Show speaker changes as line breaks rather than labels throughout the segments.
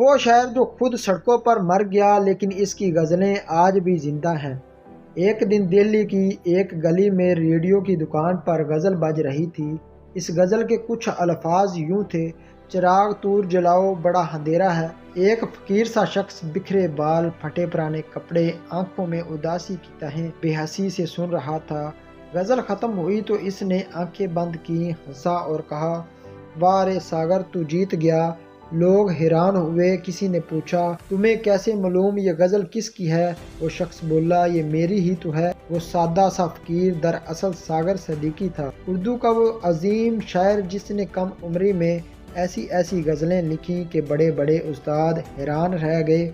وہ شاعر جو خود سڑکوں پر مر گیا لیکن اس کی غزلیں آج بھی زندہ ہیں۔ ایک دن دہلی کی ایک گلی میں ریڈیو کی دکان پر غزل بج رہی تھی۔ اس غزل کے کچھ الفاظ یوں تھے: چراغ دور جلاؤ، بڑا اندھیرا ہے۔ ایک فقیر سا شخص بکھرے بال، پھٹے پرانے کپڑے، آنکھوں میں اداسی کی تہیں بے حسی سے سن رہا تھا۔ غزل ختم ہوئی تو اس نے آنکھیں بند کی، ہنسا اور کہا، واہ رے ساگر، تو جیت گیا۔ لوگ حیران ہوئے۔ کسی نے پوچھا، تمہیں کیسے معلوم یہ غزل کس کی ہے؟ وہ شخص بولا، یہ میری ہی تو ہے۔ وہ سادہ سا فقیر دراصل ساگر صدیقی تھا، اردو کا وہ عظیم شاعر جس نے کم عمری میں ایسی غزلیں لکھیں کہ بڑے بڑے استاد حیران رہ گئے۔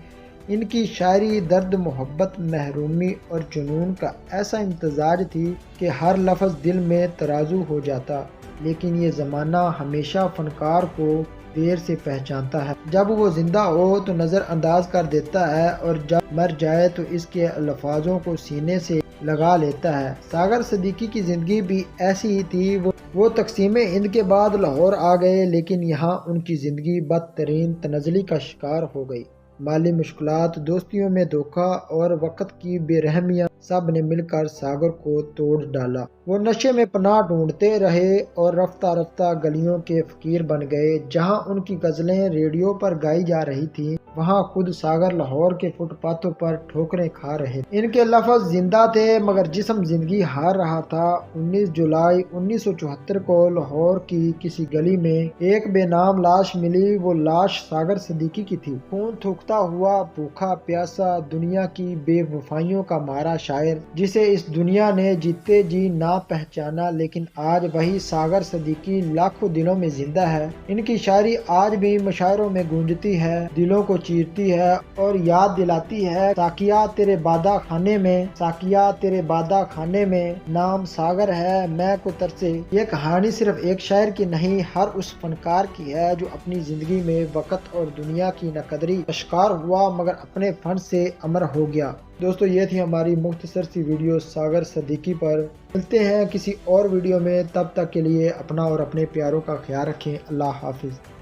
ان کی شاعری درد، محبت، محرومی اور جنون کا ایسا امتزاج تھی کہ ہر لفظ دل میں ترازو ہو جاتا۔ لیکن یہ زمانہ ہمیشہ فنکار کو دیر سے پہچانتا ہے۔ جب وہ زندہ ہو تو نظر انداز کر دیتا ہے اور جب مر جائے تو اس کے الفاظوں کو سینے سے لگا لیتا ہے۔ ساگر صدیقی کی زندگی بھی ایسی ہی تھی۔ وہ تقسیم ہند کے بعد لاہور آ گئے، لیکن یہاں ان کی زندگی بدترین تنزلی کا شکار ہو گئی۔ مالی مشکلات، دوستیوں میں دھوکہ اور وقت کی بے رحمیاں سب نے مل کر ساگر کو توڑ ڈالا۔ وہ نشے میں پناہ ڈھونڈتے رہے اور رفتہ رفتہ گلیوں کے فقیر بن گئے۔ جہاں ان کی غزلیں ریڈیو پر گائی جا رہی تھیں، وہاں خود ساگر لاہور کے فٹ پاتھوں پر ٹھوکریں کھا رہے تھے۔ ان کے لفظ زندہ تھے مگر جسم زندگی ہار رہا تھا۔ 19 جولائی 1974 کو لاہور کی کسی گلی میں ایک بے نام لاش ملی۔ وہ لاش ساگر صدیقی کی تھی، خون تھوکتا ہوا، بھوکا پیاسا، دنیا کی بے وفائیوں کا مارا شاعر، جسے اس دنیا نے جیتے جی نہ پہچانا۔ لیکن آج وہی ساگر صدیقی لاکھوں دلوں میں زندہ ہے۔ ان کی شاعری آج بھی مشاعروں میں گونجتی ہے، دلوں کو چیرتی ہے اور یاد دلاتی ہے، ساقیا تیرے بادہ خانے میں، ساقیا تیرے بادہ خانے میں نام ساگر ہے، میں کو ترسے۔ یہ کہانی صرف ایک شاعر کی نہیں، ہر اس فنکار کی ہے جو اپنی زندگی میں وقت اور دنیا کی ناقدری کا شکار ہوا مگر اپنے فن سے امر ہو گیا۔ دوستو، یہ تھی ہماری مختصر سی ویڈیو ساگر صدیقی پر۔ ملتے ہیں کسی اور ویڈیو میں، تب تک کے لیے اپنا اور اپنے پیاروں کا خیال رکھیں۔ اللہ حافظ۔